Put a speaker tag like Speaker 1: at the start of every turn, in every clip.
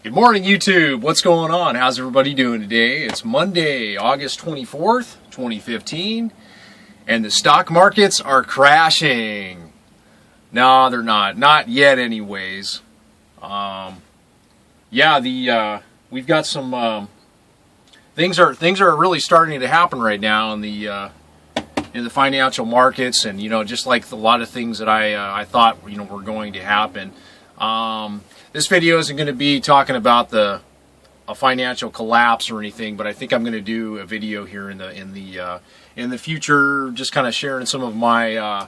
Speaker 1: Good morning, YouTube. What's going on? How's everybody doing today? It's Monday, August 24th, 2015, and the stock markets are crashing. No, they're not. Not yet, anyways. We've got some things are really starting to happen right now in the financial markets, and just like a lot of things that I thought were going to happen. This video isn't going to be talking about a financial collapse or anything, but I think I'm going to do a video here in the future, just kind of sharing some of my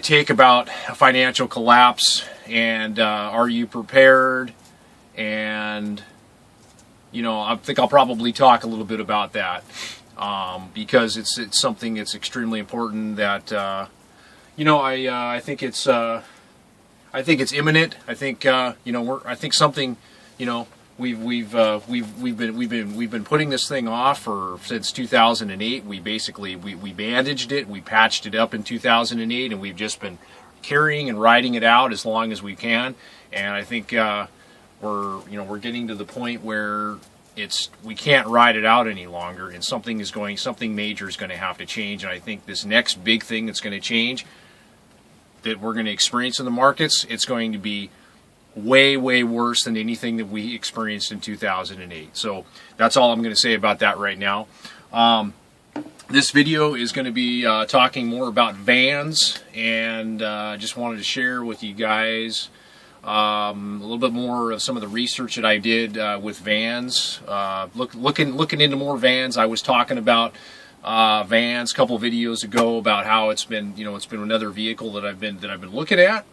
Speaker 1: take about a financial collapse, and are you prepared? And I think I'll probably talk a little bit about that because it's something that's extremely important. That I think it's imminent. I think I think something we've been putting this thing off since 2008. We basically we bandaged it, we patched it up in 2008, and we've just been carrying and riding it out as long as we can. And I think we're getting to the point where we can't ride it out any longer, and something major is going to have to change. And I think this next big thing that's going to change, that we're going to experience in the markets, it's going to be way, way worse than anything that we experienced in 2008. So that's all I'm going to say about that right now. This video is going to be talking more about vans, and just wanted to share with you guys a little bit more of some of the research that I did with vans. Looking into more vans. I was talking about vans a couple videos ago about how it's been another vehicle that I've been looking at,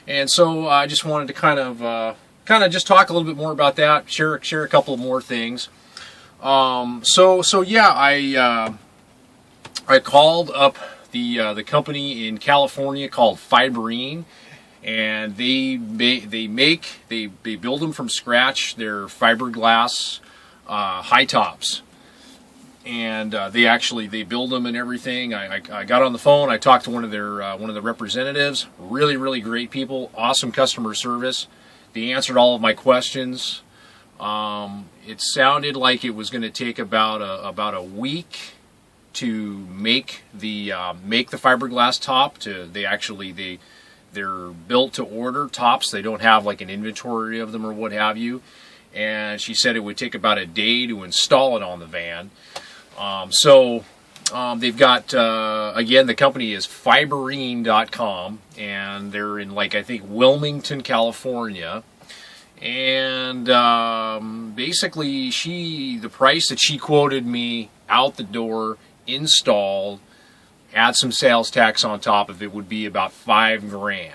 Speaker 1: and so I just wanted to kind of just talk a little bit more about that, share a couple of more things. I called up the company in California called Fiberen, and they build them from scratch. They're fiberglass high tops. And they build them and everything. I got on the phone. I talked to one of the representatives. Really, really great people. Awesome customer service. They answered all of my questions. It sounded like it was going to take about a week to make the fiberglass top. They're built to order tops. They don't have like an inventory of them or what have you. And she said it would take about a day to install it on the van. They've got, again, the company is Fiberen.com, and they're in, I think, Wilmington, California. And basically, the price that she quoted me out the door, installed, add some sales tax on top of it, would be about $5,000.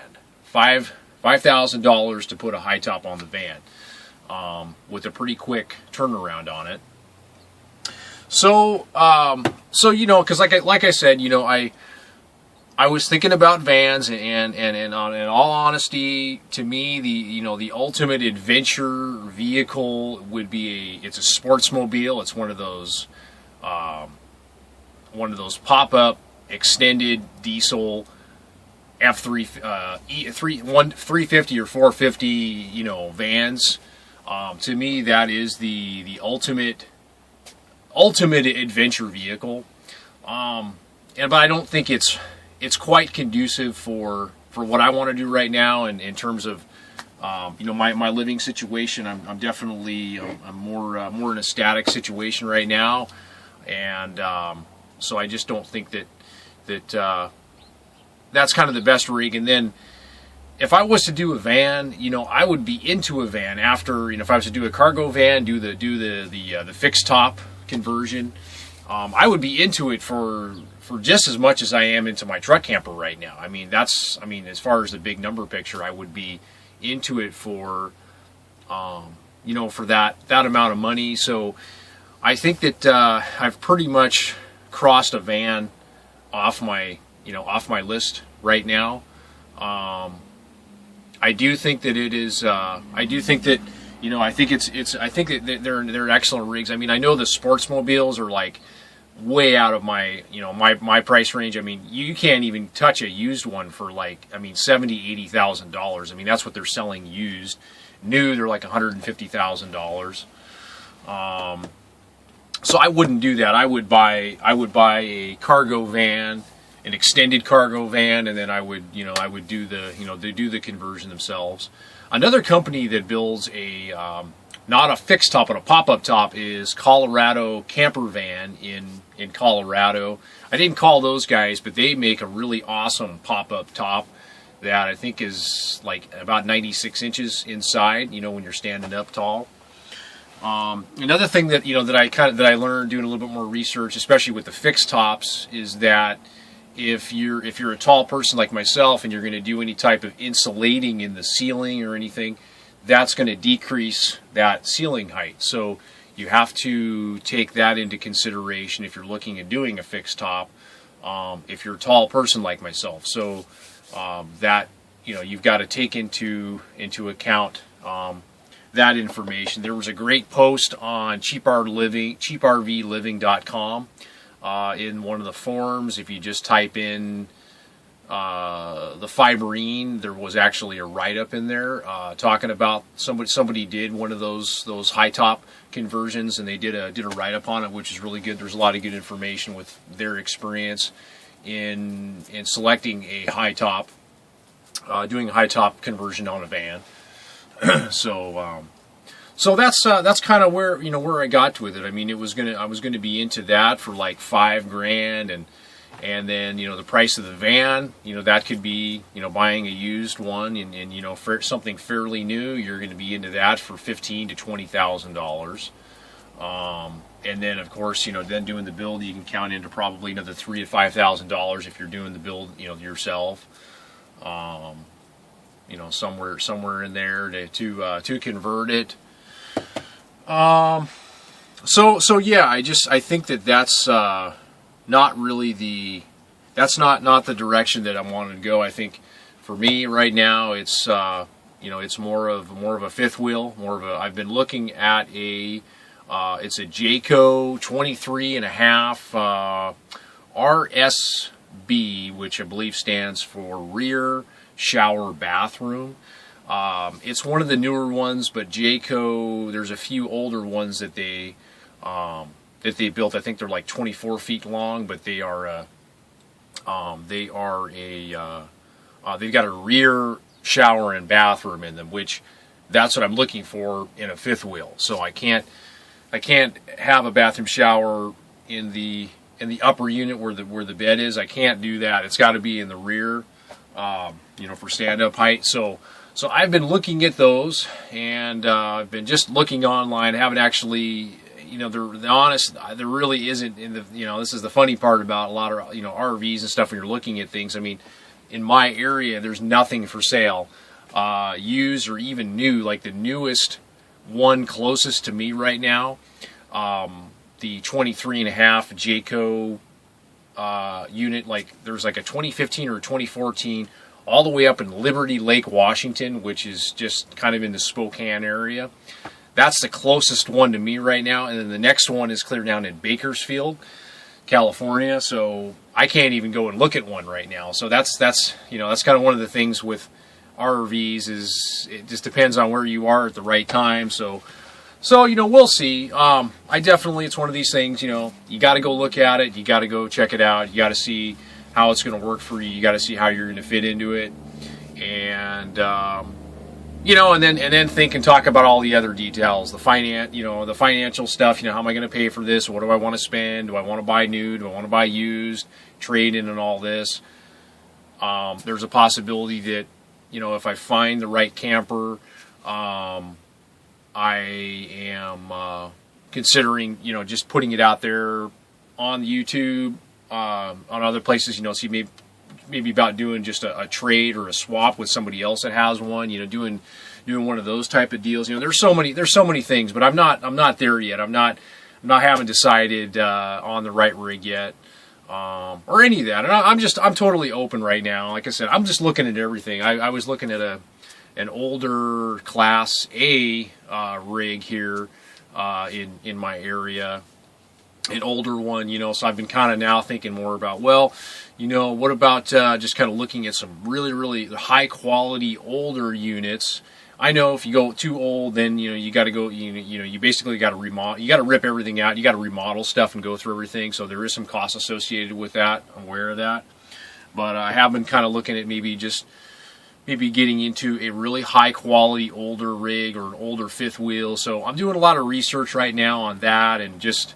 Speaker 1: $5,000 to put a high top on the van, with a pretty quick turnaround on it. So because like I said, I was thinking about vans, and in all honesty, to me, the ultimate adventure vehicle would be it's a sportsmobile. It's one of those pop-up extended diesel F350 or 450 vans. To me, that is the ultimate adventure vehicle, but I don't think it's quite conducive for what I want to do right now, in terms of my living situation. I'm definitely I'm more in a static situation right now, and so I just don't think that that's kind of the best rig. And then if I was to do a van, I would be into a van after. If I was to do a cargo van, do the fixed top conversion, I would be into it for just as much as I am into my truck camper right now. As far as the big number picture, I would be into it for that amount of money. So I think that I've pretty much crossed a van off my list right now. I do think that it is. I think that they're excellent rigs. I know the sportsmobiles are way out of my, my price range. I mean, you can't even touch a used one for like, I mean, $70,000, $80,000. I mean, that's what they're selling used. New, they're like $150,000. So I wouldn't do that. I would buy a cargo van, an extended cargo van, and then I would do the, they do the conversion themselves. Another company that builds a not a fixed top but a pop-up top is Colorado Camper Van in Colorado. I didn't call those guys, but they make a really awesome pop-up top that I think is like about 96 inches inside, when you're standing up tall. Another thing that that I learned doing a little bit more research, especially with the fixed tops, is that if you're a tall person like myself and you're going to do any type of insulating in the ceiling or anything, that's going to decrease that ceiling height. So you have to take that into consideration if you're looking at doing a fixed top. If you're a tall person like myself, so that you've got to take into account that information. There was a great post on cheaprvliving.com in one of the forums. If you just type in the Fiberen, there was actually a write-up in there talking about somebody did one of those high top conversions, and they did a write-up on it, which is really good. There's a lot of good information with their experience in selecting a high top, doing a high top conversion on a van. So that's kind of where I got with it. I mean, I was gonna be into that for like $5,000, and then the price of the van, that could be buying a used one, and for something fairly new, you're going to be into that for $15,000 to $20,000. And then of course then doing the build, you can count into probably another $3,000 to $5,000 if you're doing the build yourself. Somewhere in there to convert it. So yeah, I think that's not really that's not the direction that I wanted to go. I think for me right now, it's it's more of a fifth wheel, I've been looking at it's a Jayco 23.5 RSB, which I believe stands for rear shower bathroom. It's one of the newer ones, but Jayco, there's a few older ones that they built. I think they're like 24 feet long, but they've got a rear shower and bathroom in them, which that's what I'm looking for in a fifth wheel. So I can't have a bathroom shower in the upper unit where the bed is. I can't do that. It's got to be in the rear, for stand-up height. So I've been looking at those, and I've been just looking online. I haven't actually, there really isn't in the, this is the funny part about a lot of, RVs and stuff when you're looking at things. I mean, in my area, there's nothing for sale, used or even new. Like the newest one closest to me right now, the 23.5 Jayco unit, like there's like a 2015 or 2014 all the way up in Liberty Lake, Washington, which is just kind of in the Spokane area. That's the closest one to me right now, and then the next one is clear down in Bakersfield, California. So I can't even go and look at one right now. So that's kind of one of the things with RVs, is it just depends on where you are at the right time. So we'll see. I definitely, it's one of these things. You got to go look at it. You got to go check it out. You got to see how it's going to work for you. You got to see how you're going to fit into it, and and then think and talk about all the other details, the financial stuff. How am I going to pay for this? What do I want to spend? Do I want to buy new? Do I want to buy used? Trade in and all this. There's a possibility that if I find the right camper, I am considering just putting it out there on YouTube, on other places. See, maybe about doing just a trade or a swap with somebody else that has one. Doing one of those type of deals. There's so many things, but I'm not there yet. I haven't decided on the right rig yet, or any of that. And I'm totally open right now. Like I said, I'm just looking at everything. I was looking at an older Class A rig here in my area. an older one, you know, so I've been kind of now thinking more about, well, you know, what about just kind of looking at some really, really high quality older units. I know if you go too old, then, you know, you got to go, you know, you basically got to remodel, you got to rip everything out, you got to remodel stuff and go through everything, so there is some cost associated with that. I'm aware of that. But I have been kind of looking at maybe getting into a really high quality older rig or an older fifth wheel. So I'm doing a lot of research right now on that, and just,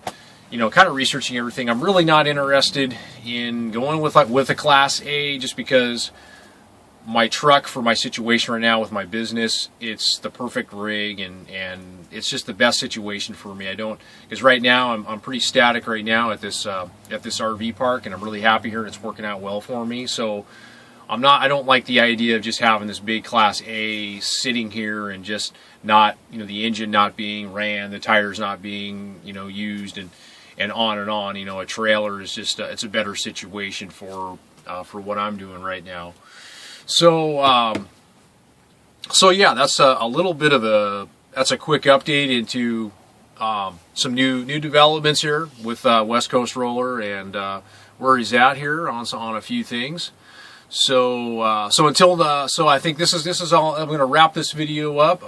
Speaker 1: you know, kind of researching everything. I'm really not interested in going with a Class A, just because my truck, for my situation right now with my business, it's the perfect rig, and it's just the best situation for me. Because right now I'm pretty static right now at this RV park, and I'm really happy here, and it's working out well for me. So I don't like the idea of just having this big Class A sitting here and just not, you know, the engine not being ran, the tires not being, you know, used, and on and on. You know, a trailer is just it's a better situation for what I'm doing right now. So so yeah, that's a little bit of a quick update into some new developments here with West Coast Roller, and where he's at here on a few things. So I think this is all. I'm going to wrap this video up.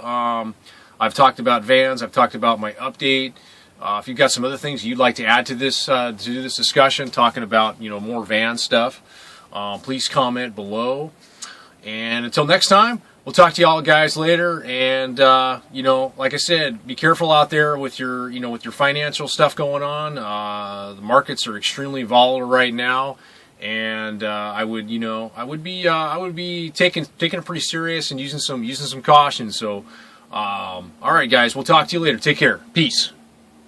Speaker 1: I've talked about vans. I've talked about my update. If you've got some other things you'd like to add to this discussion, talking about, you know, more van stuff, please comment below. And until next time, we'll talk to y'all guys later. And you know, like I said, be careful out there with your financial stuff going on. The markets are extremely volatile right now, and I would be taking it pretty serious and using some caution. So all right, guys, we'll talk to you later. Take care. Peace.